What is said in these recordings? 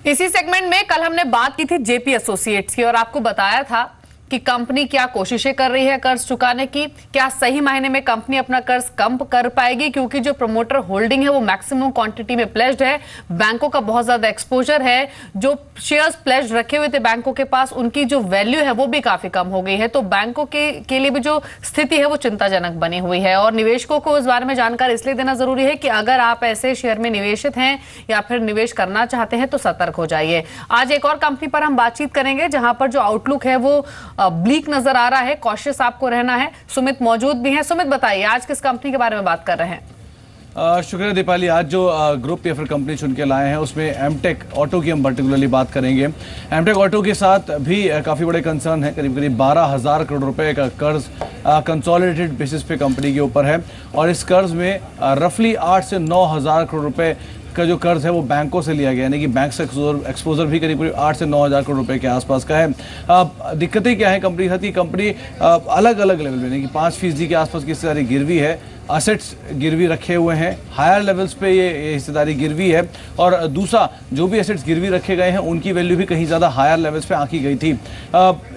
इसी सेगमेंट में कल हमने बात की थी जेपी एसोसिएट्स की और आपको बताया था कि कंपनी क्या कोशिशें कर रही है कर्ज चुकाने की, क्या सही मायने में कंपनी अपना कर्ज कम कर पाएगी, क्योंकि जो प्रमोटर होल्डिंग है वो मैक्सिमम क्वांटिटी में प्लेज्ड है, बैंकों का बहुत ज्यादा एक्सपोजर है, जो शेयर्स प्लेज्ड रखे हुए थे बैंकों के पास उनकी जो वैल्यू है वो भी काफी कम हो गई है। तो बैंकों के लिए भी जो स्थिति है वो चिंताजनक बनी हुई है और निवेशकों को इस बारे में जानकारी इसलिए देना जरूरी है कि अगर आप ऐसे शेयर में निवेशित हैं या फिर निवेश करना चाहते हैं तो सतर्क हो जाइए। आज एक और कंपनी पर हम बातचीत करेंगे जहां पर जो आउटलुक है वो ब्लीक नजर आ रहा है, कॉशियस आपको रहना है। सुमित मौजूद भी हैं। सुमित बताइए आज किस कंपनी के बारे में बात कर रहे हैं? शुक्रिया दीपाली। आज जो ग्रुप या फिर कंपनी चुन के लाए हैं उसमें एमटेक ऑटो की हम पर्टिकुलरली बात करेंगे। एमटेक ऑटो के साथ भी काफ़ी बड़े कंसर्न है। करीब 12,000 करोड़ रुपए का कर्ज कंसोलिडेटेड बेसिस पे कंपनी के ऊपर है और इस कर्ज में रफली 8 से 9,000 करोड़ रुपए का जो कर्ज है वो बैंकों से लिया गया, यानी कि बैंक से एक्सपोजर भी करीब 8 से 9,000 करोड़ रुपए के आसपास का है। दिक्कतें क्या है कंपनी के साथ? कंपनी अलग अलग लेवल में, यानी कि 5% के आसपास की हिस्सेदारी गिरवी है, असेट्स गिरवी रखे हुए हैं, हायर लेवल्स पे ये हिस्सेदारी गिरवी है और दूसरा जो भी एसेट्स गिरवी रखे गए हैं उनकी वैल्यू भी कहीं ज़्यादा हायर लेवल्स पे आंकी गई थी।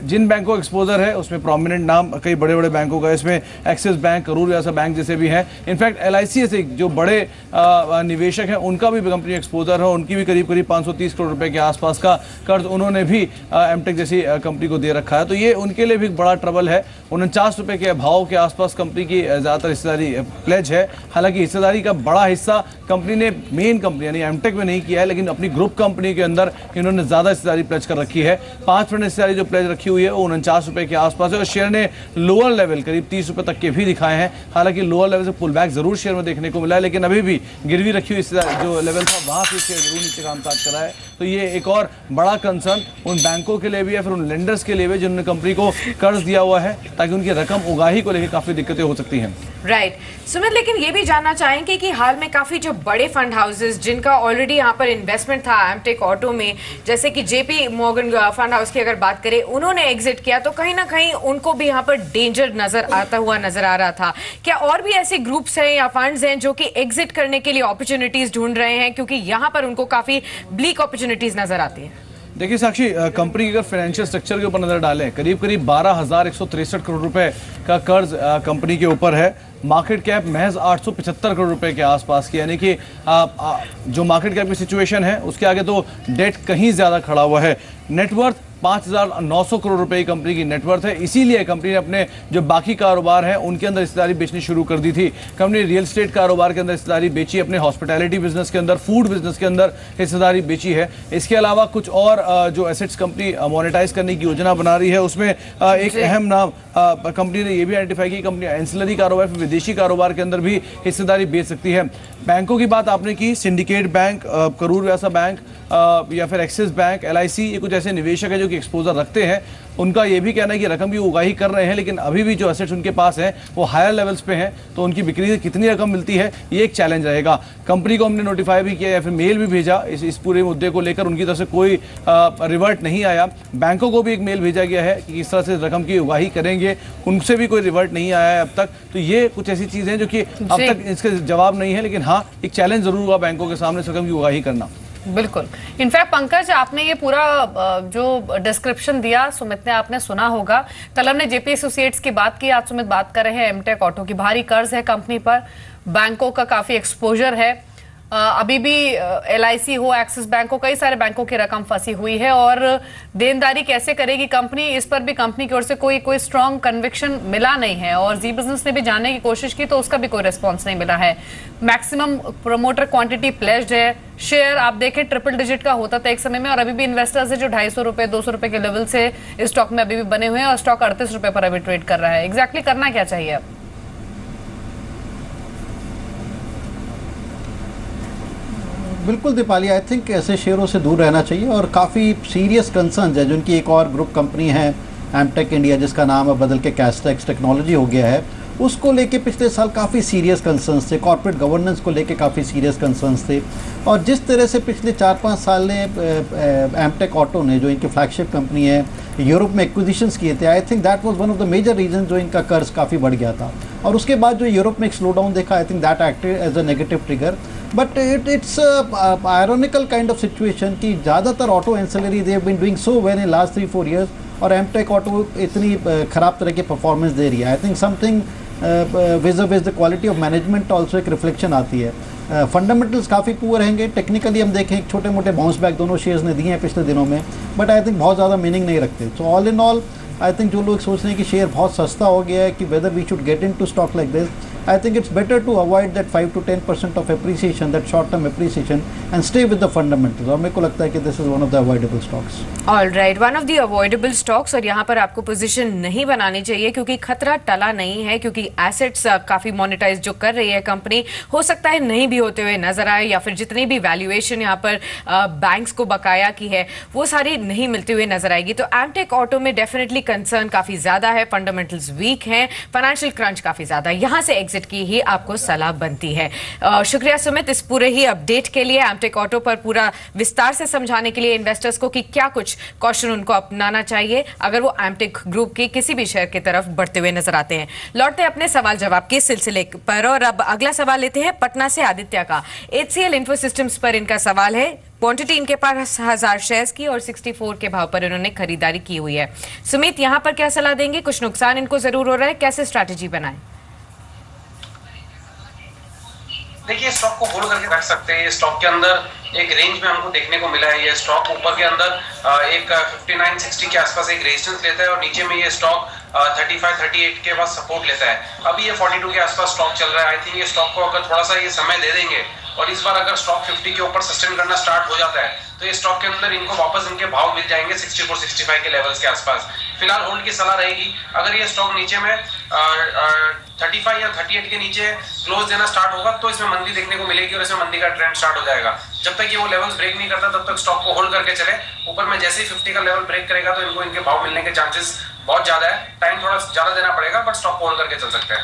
जिन बैंकों को एक्सपोजर है उसमें प्रोमिनेंट नाम कई बड़े बड़े बैंकों का, इसमें axis bank, Karur Vyasa bank जैसे भी हैं। इनफैक्ट LIC ऐसे जो बड़े निवेशक हैं उनका भी कंपनी एक्सपोजर है, उनकी भी करीब 530 करोड़ रुपए के आसपास का कर्ज उन्होंने भी एमटेक जैसी कंपनी को दे रखा है। तो ये उनके लिए भी बड़ा ट्रबल है। 49 रुपए के भाव के आसपास कंपनी की ज़्यादातर हिस्सेदारी प्लेज है। हालांकि हिस्सेदारी का बड़ा हिस्सा कंपनी ने मेन कंपनी यानी एमटेक में नहीं किया है, लेकिन अपनी ग्रुप कंपनी के अंदर इन्होंने ज्यादा हिस्सेदारी प्लेज कर रखी है। 5% हिस्सेदारी जो प्लेज रखी हुई है वो 49 रुपए के आसपास है और शेयर ने लोअर लेवल करीब 30 रुपए तक के भी दिखाए हैं। हालांकि लोअर लेवल से पुल बैक जरूर शेयर में देखने को मिला है, लेकिन अभी भी गिरवी रखी हुई जो लेवल था वहां से शेयर जरूर नीचे कामकाज करा है। तो ये एक और बड़ा कंसर्न उन बैंकों के लिए भी है, फिर उन लेंडर्स के लिए भी जिन्होंने कंपनी को कर्ज दिया हुआ है, ताकि उनकी रकम उगाही को लेकर काफी दिक्कतें हो सकती हैं। राइट सुमित, लेकिन ये भी जानना चाहेंगे कि हाल में काफी जो बड़े फंड हाउसेस जिनका ऑलरेडी यहाँ पर इन्वेस्टमेंट था एमटेक ऑटो में, जैसे कि जेपी मॉर्गन फंड हाउस की अगर बात करें, उन्होंने एग्जिट किया तो कहीं ना कहीं उनको भी यहाँ पर डेंजर आता हुआ नजर आ रहा था। क्या और भी ऐसे ग्रुप्स हैं या फंड्स हैं जो कि एग्जिट करने के लिए अपॉर्चुनिटीज ढूंढ रहे हैं, क्योंकि यहाँ पर उनको काफी ब्लीक अपॉर्चुनिटीज नजर आती है? देखिए साक्षी, कंपनी के अगर फाइनेंशियल स्ट्रक्चर के ऊपर नजर डालें, करीब 12,163 करोड़ रुपए का कर्ज कंपनी के ऊपर है। मार्केट कैप महज 875 करोड़ रुपए के आसपास की, यानी कि जो मार्केट कैप की सिचुएशन है उसके आगे तो डेट कहीं ज़्यादा खड़ा हुआ है। नेटवर्थ 5,900 करोड़ रुपए की कंपनी की नेटवर्थ है। इसीलिए कंपनी ने अपने जो बाकी कारोबार हैं उनके अंदर हिस्सेदारी बेचनी शुरू कर दी थी। कंपनी रियल एस्टेट कारोबार के अंदर हिस्सेदारी बेची, अपने हॉस्पिटैलिटी बिजनेस के अंदर, फूड बिजनेस के अंदर हिस्सेदारी बेची है। इसके अलावा कुछ और जो एसेट्स कंपनी मोनेटाइज करने की योजना बना रही है उसमें एक अहम नाम कंपनी ने यह भी आइडेंटिफाई की, कंपनी एंसिलरी कारोबार, विदेशी कारोबार के अंदर भी हिस्सेदारी बेच सकती है। बैंकों की बात आपने की, syndicate bank, Karur Vyasa bank या फिर एक्सिस बैंक, LIC, ये कुछ ऐसे निवेशक है जो कि एक्सपोजर रखते हैं। उनका ये भी कहना है कि रकम की उगाही कर रहे हैं, लेकिन अभी भी जो एसेट्स उनके पास हैं वो हायर लेवल्स पे हैं, तो उनकी बिक्री से कितनी रकम मिलती है ये एक चैलेंज रहेगा। कंपनी को हमने नोटिफाई भी किया या फिर मेल भी भेजा इस पूरे मुद्दे को लेकर, उनकी तरफ से कोई रिवर्ट नहीं आया। बैंकों को भी एक मेल भेजा गया है कि किस तरह से रकम की उगाही करेंगे, उनसे भी कोई रिवर्ट नहीं आया है अब तक। तो ये कुछ ऐसी चीज़ें हैं जो कि अब तक इसके जवाब नहीं है, लेकिन हाँ एक चैलेंज जरूर हुआ बैंकों के सामने रकम की उगाही करना। बिल्कुल। इनफैक्ट पंकज, आपने ये पूरा जो डिस्क्रिप्शन दिया सुमित ने, आपने सुना होगा। कल हमने जेपी एसोसिएट्स की बात की, आज सुमित बात कर रहे हैं एमटेक ऑटो की। भारी कर्ज है कंपनी पर, बैंकों का काफी एक्सपोजर है, अभी भी LIC हो, एक्सिस बैंक हो, कई सारे बैंकों की रकम फंसी हुई है और देनदारी कैसे करेगी कंपनी, इस पर भी कंपनी की ओर से कोई स्ट्रॉन्ग कन्विक्शन मिला नहीं है। और जी बिजनेस ने भी जानने की कोशिश की तो उसका भी कोई रिस्पॉन्स नहीं मिला है। मैक्सिमम प्रमोटर क्वांटिटी प्लेज्ड है। शेयर आप देखें ट्रिपल डिजिट का होता था एक समय में और अभी भी इन्वेस्टर्स है जो 250 रुपए 200 रुपए के लेवल से इस स्टॉक में अभी भी बने हुए हैं और स्टॉक 38 रुपए पर अभी ट्रेड कर रहा है। एग्जैक्टली करना क्या चाहिए अब? बिल्कुल दीपाली, आई थिंक ऐसे शेयरों से दूर रहना चाहिए और काफ़ी सीरियस कंसर्न्स है जिनकी एक और ग्रुप कंपनी है एमटेक इंडिया, जिसका नाम अब बदल के कैस्टेक्स टेक्नोलॉजी हो गया है, उसको लेके पिछले साल काफ़ी सीरियस कंसर्न्स थे। कॉर्पोरेट गवर्नेंस को लेके काफ़ी सीरियस कंसर्न्स थे और जिस तरह से पिछले 4-5 साल ने एमटेक ऑटो ने, जो इनकी फ्लैगशिप कंपनी है, यूरोप में एक्विजिशंस किए थे, I think that was one of the major reason जो इनका कर्ज काफ़ी बढ़ गया था। और उसके बाद जो यूरोप में एक स्लो डाउन देखा, I think that acted as a negative trigger. But it's ironical kind of situation कि ज़्यादातर auto ancillary they have been doing so well in last 3-4 years, और एमटेक ऑटो इतनी ख़राब तरह की परफॉर्मेंस दे रही है। I think something with the quality of management also एक रिफ्लेक्शन आती है। फंडामेंटल्स काफ़ी पुअर रहेंगे। टेक्निकली हम देखें छोटे मोटे बाउंस बैक दोनों शेयर्स ने दिए हैं पिछले दिनों में, बट आई थिंक बहुत ज़्यादा मीनिंग नहीं रखते। So all in all I think जो लोग सोच रहे हैं कि शेयर बहुत सस्ता हो गया है, कि whether we should get in to stock like this, I think it's better to avoid that 5 to 10% of appreciation, that short-term appreciation, and stay with the fundamentals. और मेरे को लगता है कि this is one of the avoidable stocks. All right, one of the avoidable stocks, और यहाँ पर आपको पोजीशन नहीं बनानी चाहिए क्योंकि खतरा टला नहीं है, क्योंकि एसेट्स काफ़ी मोनेटाइज जो कर रही है कंपनी, हो सकता है नहीं भी होते हुए नजर आए, या फिर जितनी भी वैल्यूएशन यहाँ पर बैंक्स को बकाया की है वो सारी नहीं मिलती हुई नजर आएगी। तो एमटेक ऑटो में डेफिनेटली कंसर्न काफ़ी ज़्यादा है, फंडामेंटल्स वीक हैं, फाइनेंशियल क्रंच काफ़ी ज़्यादा, यहाँ से एग्जिट की ही आपको सलाह बनती है। शुक्रिया सुमित इस पूरे ही अपडेट के लिए, एमटेक ऑटो पर पूरा विस्तार से समझाने के लिए इन्वेस्टर्स को कि क्या कुछ कॉशन उनको अपनाना चाहिए अगर वो एमटेक ग्रुप के किसी भी शेयर की तरफ बढ़ते हुए नजर आते हैं। लौटते हैं अपने सवाल जवाब के सिलसिले पर, और अब अगला सवाल लेते हैं पटना से आदित्य का। HCL इन्फो सिस्टम्स पर इनका सवाल है। क्वांटिटी इनके पास 1000 शेयर्स की और 64 के भाव पर इन्होंने खरीदारी की हुई है। सुमित यहाँ पर क्या सलाह देंगे? कुछ नुकसान इनको जरूर हो रहा है, कैसे स्ट्रैटेजी बनाएं? देखिए, स्टॉक को होल्ड करके रख सकते हैं। ये स्टॉक के अंदर एक रेंज में हमको देखने को मिला है। ये स्टॉक ऊपर के अंदर एक 59-60 के आसपास एक रेजिस्टेंस लेता है, और नीचे में ये स्टॉक 35-38 के बाद सपोर्ट लेता है। अभी ये 42 के आसपास स्टॉक चल रहा है। आई थिंक ये स्टॉक को अगर थोड़ा सा ये समय दे देंगे, और इस बार अगर स्टॉक 50 के ऊपर सस्टेन करना स्टार्ट हो जाता है, तो ये स्टॉक के अंदर इनको वापस इनके भाव मिल जाएंगे 64-65 के लेवल्स के आसपास। फिलहाल होल्ड की सलाह रहेगी। अगर ये स्टॉक नीचे में 35 या 38 के नीचे क्लोज देना स्टार्ट होगा, तो इसमें मंदी देखने को मिलेगी और इसमें मंदी का ट्रेंड स्टार्ट हो जाएगा। जब तक ये वो लेवल्स ब्रेक नहीं करता, तब तक स्टॉक को होल्ड करके चले। ऊपर में जैसे ही 50 का लेवल ब्रेक करेगा, तो इनको इनके भाव मिलने के चांसेस बहुत ज्यादा है। टाइम थोड़ा ज्यादा देना पड़ेगा, बट स्टॉक को होल्ड करके चल सकते हैं।